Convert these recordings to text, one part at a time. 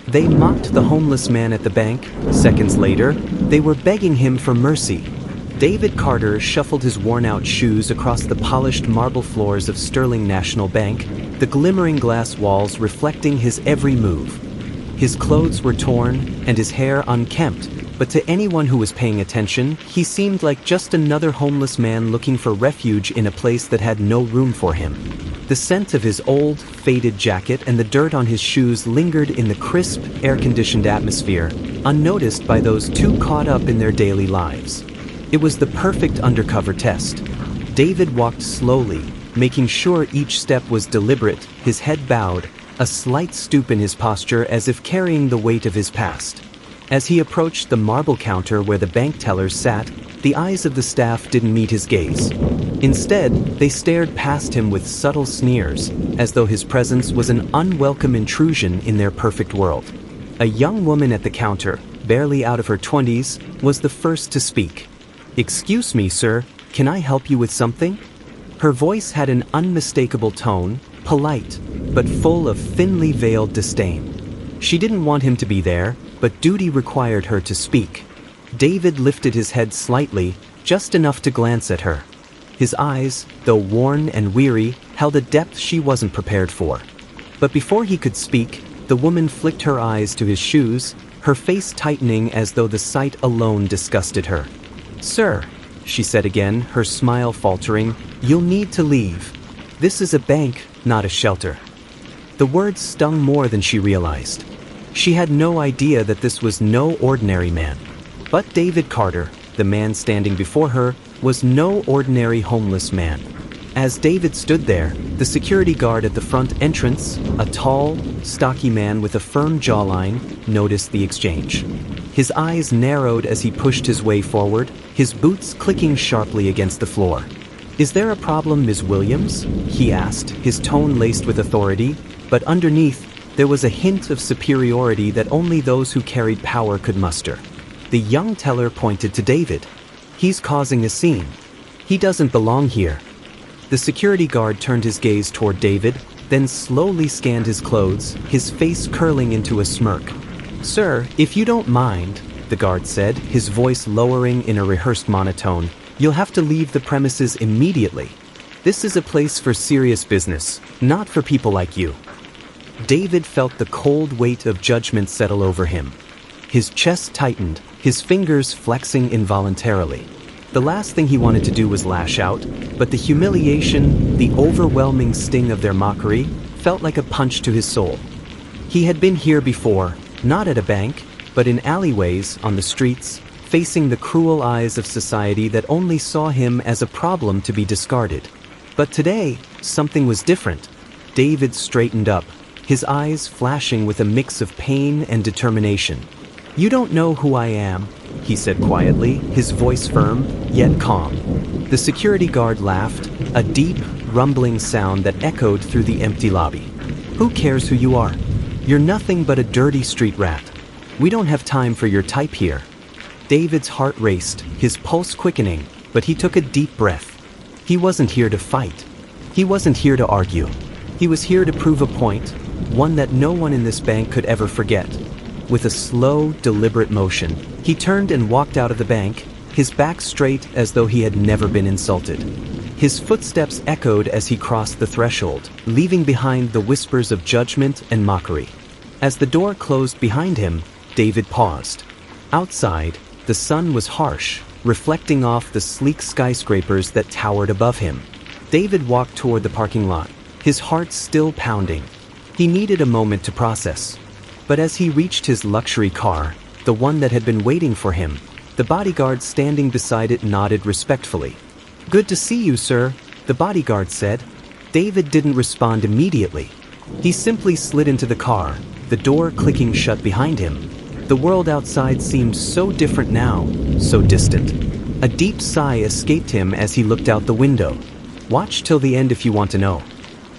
They mocked the homeless man at the bank. Seconds later, they were begging him for mercy. David Carter shuffled his worn-out shoes across the polished marble floors of Sterling National Bank, the glimmering glass walls reflecting his every move. His clothes were torn and his hair unkempt, but to anyone who was paying attention, he seemed like just another homeless man looking for refuge in a place that had no room for him. The scent of his old, faded jacket and the dirt on his shoes lingered in the crisp, air-conditioned atmosphere, unnoticed by those too caught up in their daily lives. It was the perfect undercover test. David walked slowly, making sure each step was deliberate, his head bowed, a slight stoop in his posture as if carrying the weight of his past. As he approached the marble counter where the bank tellers sat, the eyes of the staff didn't meet his gaze. Instead, they stared past him with subtle sneers, as though his presence was an unwelcome intrusion in their perfect world. A young woman at the counter, barely out of her 20s, was the first to speak. "Excuse me, sir, can I help you with something?" Her voice had an unmistakable tone, polite, but full of thinly veiled disdain. She didn't want him to be there, but duty required her to speak. David lifted his head slightly, just enough to glance at her. His eyes, though worn and weary, held a depth she wasn't prepared for. But before he could speak, the woman flicked her eyes to his shoes, her face tightening as though the sight alone disgusted her. "Sir," she said again, her smile faltering, "you'll need to leave. This is a bank, not a shelter." The words stung more than she realized. She had no idea that this was no ordinary man. But David Carter, the man standing before her, was no ordinary homeless man. As David stood there, the security guard at the front entrance, a tall, stocky man with a firm jawline, noticed the exchange. His eyes narrowed as he pushed his way forward, his boots clicking sharply against the floor. "Is there a problem, Ms. Williams?" he asked, his tone laced with authority, but underneath, there was a hint of superiority that only those who carried power could muster. The young teller pointed to David. "He's causing a scene. He doesn't belong here." The security guard turned his gaze toward David, then slowly scanned his clothes, his face curling into a smirk. "Sir, if you don't mind," the guard said, his voice lowering in a rehearsed monotone, "you'll have to leave the premises immediately. This is a place for serious business, not for people like you." David felt the cold weight of judgment settle over him. His chest tightened, his fingers flexing involuntarily. The last thing he wanted to do was lash out, but the humiliation, the overwhelming sting of their mockery, felt like a punch to his soul. He had been here before, not at a bank, but in alleyways, on the streets, facing the cruel eyes of society that only saw him as a problem to be discarded. But today, something was different. David straightened up, his eyes flashing with a mix of pain and determination. "You don't know who I am," he said quietly, his voice firm, yet calm. The security guard laughed, a deep, rumbling sound that echoed through the empty lobby. "Who cares who you are? You're nothing but a dirty street rat. We don't have time for your type here." David's heart raced, his pulse quickening, but he took a deep breath. He wasn't here to fight. He wasn't here to argue. He was here to prove a point, one that no one in this bank could ever forget. With a slow, deliberate motion, he turned and walked out of the bank, his back straight as though he had never been insulted. His footsteps echoed as he crossed the threshold, leaving behind the whispers of judgment and mockery. As the door closed behind him, David paused. Outside, the sun was harsh, reflecting off the sleek skyscrapers that towered above him. David walked toward the parking lot, his heart still pounding. He needed a moment to process. But as he reached his luxury car, the one that had been waiting for him, the bodyguard standing beside it nodded respectfully. "Good to see you, sir," the bodyguard said. David didn't respond immediately. He simply slid into the car, the door clicking shut behind him. The world outside seemed so different now, so distant. A deep sigh escaped him as he looked out the window. Watch till the end if you want to know.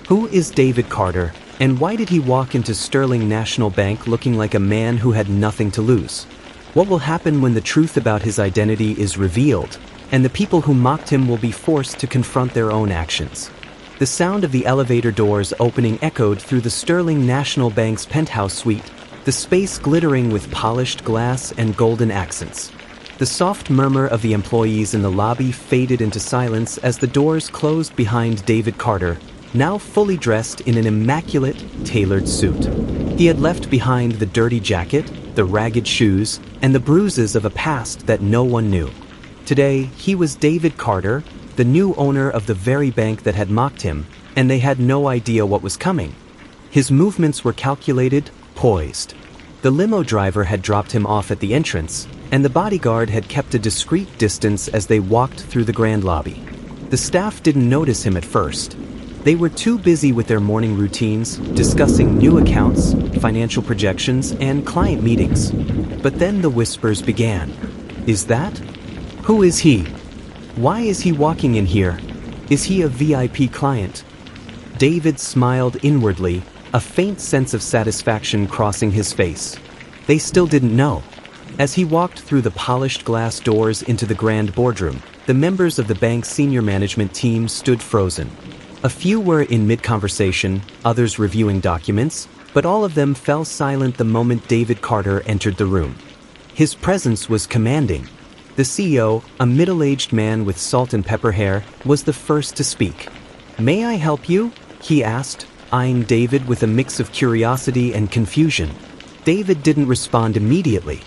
Who is David Carter, and why did he walk into Sterling National Bank looking like a man who had nothing to lose? What will happen when the truth about his identity is revealed, and the people who mocked him will be forced to confront their own actions? The sound of the elevator doors opening echoed through the Sterling National Bank's penthouse suite, the space glittering with polished glass and golden accents. The soft murmur of the employees in the lobby faded into silence as the doors closed behind David Carter, now fully dressed in an immaculate, tailored suit. He had left behind the dirty jacket, the ragged shoes, and the bruises of a past that no one knew. Today, he was David Carter, the new owner of the very bank that had mocked him, and they had no idea what was coming. His movements were calculated, poised. The limo driver had dropped him off at the entrance, and the bodyguard had kept a discreet distance as they walked through the grand lobby. The staff didn't notice him at first. They were too busy with their morning routines, discussing new accounts, financial projections, and client meetings. But then the whispers began. Is that? Who is he? Why is he walking in here? Is he a VIP client? David smiled inwardly, a faint sense of satisfaction crossing his face. They still didn't know. As he walked through the polished glass doors into the grand boardroom, the members of the bank's senior management team stood frozen. A few were in mid-conversation, others reviewing documents, but all of them fell silent the moment David Carter entered the room. His presence was commanding. The CEO, a middle-aged man with salt and pepper hair, was the first to speak. "May I help you?" he asked, eyeing David with a mix of curiosity and confusion. David didn't respond immediately.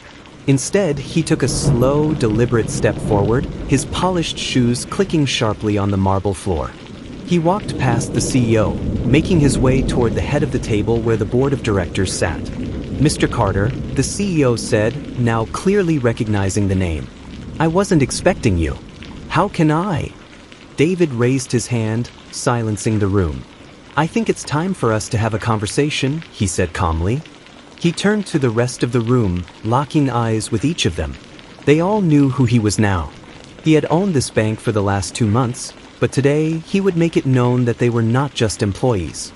Instead, he took a slow, deliberate step forward, his polished shoes clicking sharply on the marble floor. He walked past the CEO, making his way toward the head of the table where the board of directors sat. "Mr. Carter," the CEO said, now clearly recognizing the name. "I wasn't expecting you. How can I?" David raised his hand, silencing the room. "I think it's time for us to have a conversation," he said calmly. He turned to the rest of the room, locking eyes with each of them. They all knew who he was now. He had owned this bank for the last 2 months, but today he would make it known that they were not just employees.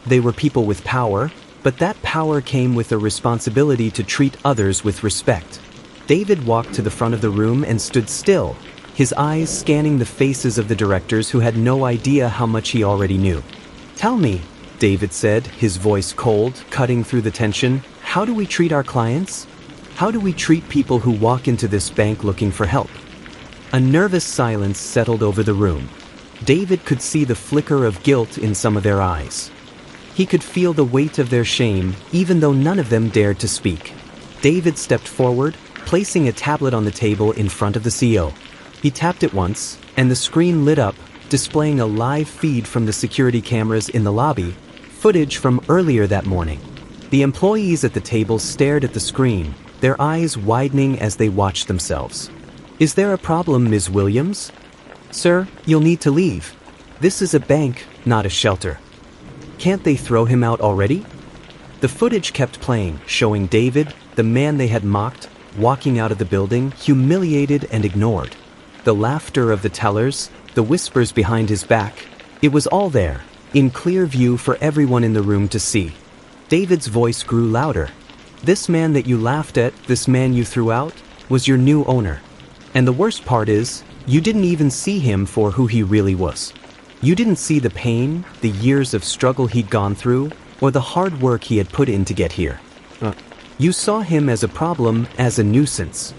They were people with power, but that power came with a responsibility to treat others with respect. David walked to the front of the room and stood still, his eyes scanning the faces of the directors who had no idea how much he already knew. "Tell me," David said, his voice cold, cutting through the tension, "how do we treat our clients? How do we treat people who walk into this bank looking for help?" A nervous silence settled over the room. David could see the flicker of guilt in some of their eyes. He could feel the weight of their shame, even though none of them dared to speak. David stepped forward, placing a tablet on the table in front of the CEO. He tapped it once, and the screen lit up, displaying a live feed from the security cameras in the lobby, footage from earlier that morning. The employees at the table stared at the screen, their eyes widening as they watched themselves. "Is there a problem, Ms. Williams?" "Sir, you'll need to leave. This is a bank, not a shelter." "Can't they throw him out already?" The footage kept playing, showing David, the man they had mocked, walking out of the building, humiliated and ignored. The laughter of the tellers, the whispers behind his back, it was all there, in clear view for everyone in the room to see. David's voice grew louder. "This man that you laughed at, this man you threw out, was your new owner. And the worst part is, you didn't even see him for who he really was. You didn't see the pain, the years of struggle he'd gone through, or the hard work he had put in to get here. You saw him as a problem, as a nuisance."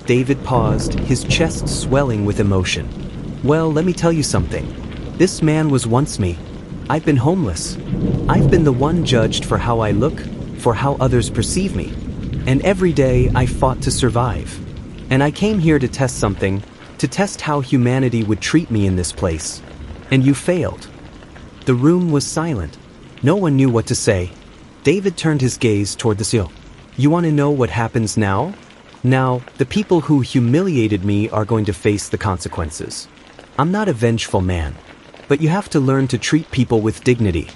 David paused, his chest swelling with emotion. "Well, let me tell you something. This man was once me. I've been homeless. I've been the one judged for how I look, for how others perceive me. And every day I fought to survive. And I came here to test something, to test how humanity would treat me in this place. And you failed." The room was silent. No one knew what to say. David turned his gaze toward the CEO. "You want to know what happens now? Now, the people who humiliated me are going to face the consequences. I'm not a vengeful man, but you have to learn to treat people with dignity.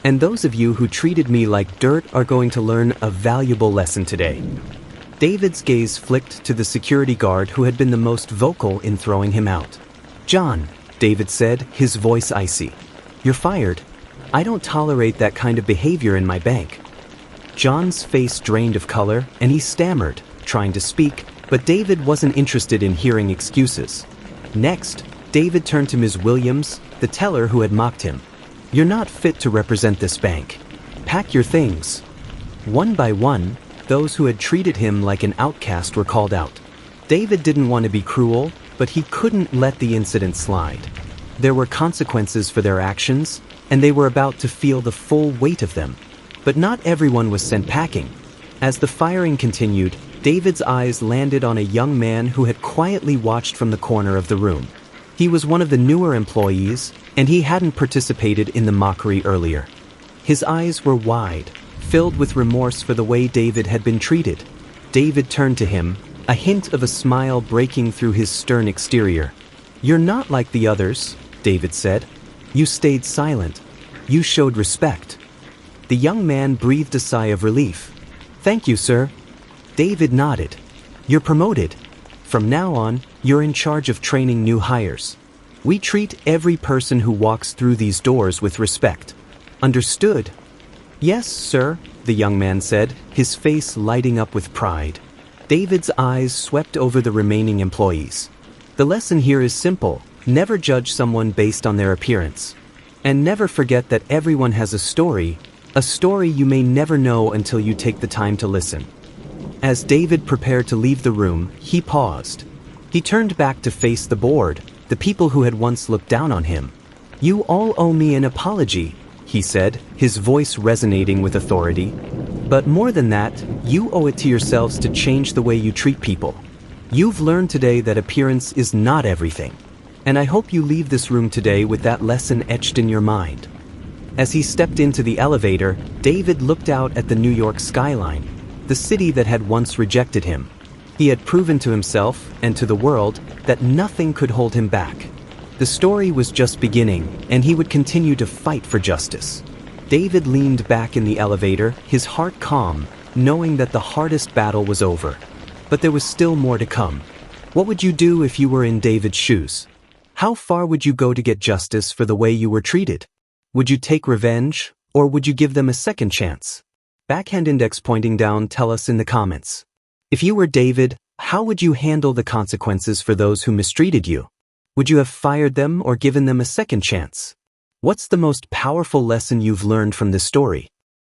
And those of you who treated me like dirt are going to learn a valuable lesson today." David's gaze flicked to the security guard who had been the most vocal in throwing him out. "John," David said, his voice icy, "you're fired. I don't tolerate that kind of behavior in my bank." John's face drained of color, and he stammered, trying to speak, but David wasn't interested in hearing excuses. Next, David turned to Ms. Williams, the teller who had mocked him. "You're not fit to represent this bank. Pack your things." One by one, those who had treated him like an outcast were called out. David didn't want to be cruel, but he couldn't let the incident slide. There were consequences for their actions, and they were about to feel the full weight of them. But not everyone was sent packing. As the firing continued, David's eyes landed on a young man who had quietly watched from the corner of the room. He was one of the newer employees, and he hadn't participated in the mockery earlier. His eyes were wide, filled with remorse for the way David had been treated. David turned to him, a hint of a smile breaking through his stern exterior. "You're not like the others," David said. "You stayed silent. You showed respect." The young man breathed a sigh of relief. "Thank you, sir." David nodded. "You're promoted. From now on, you're in charge of training new hires. We treat every person who walks through these doors with respect. Understood?" "Yes, sir," the young man said, his face lighting up with pride. David's eyes swept over the remaining employees. "The lesson here is simple. Never judge someone based on their appearance. And never forget that everyone has a story you may never know until you take the time to listen." As David prepared to leave the room, he paused. He turned back to face the board, the people who had once looked down on him. "You all owe me an apology," he said, his voice resonating with authority. "But more than that, you owe it to yourselves to change the way you treat people. You've learned today that appearance is not everything. And I hope you leave this room today with that lesson etched in your mind." As he stepped into the elevator, David looked out at the New York skyline, the city that had once rejected him. He had proven to himself and to the world that nothing could hold him back. The story was just beginning, and he would continue to fight for justice. David leaned back in the elevator, his heart calm, knowing that the hardest battle was over. But there was still more to come. What would you do if you were in David's shoes? How far would you go to get justice for the way you were treated? Would you take revenge, or would you give them a second chance? Backhand index pointing down, tell us in the comments. If you were David, how would you handle the consequences for those who mistreated you? Would you have fired them or given them a second chance? What's the most powerful lesson you've learned from this story?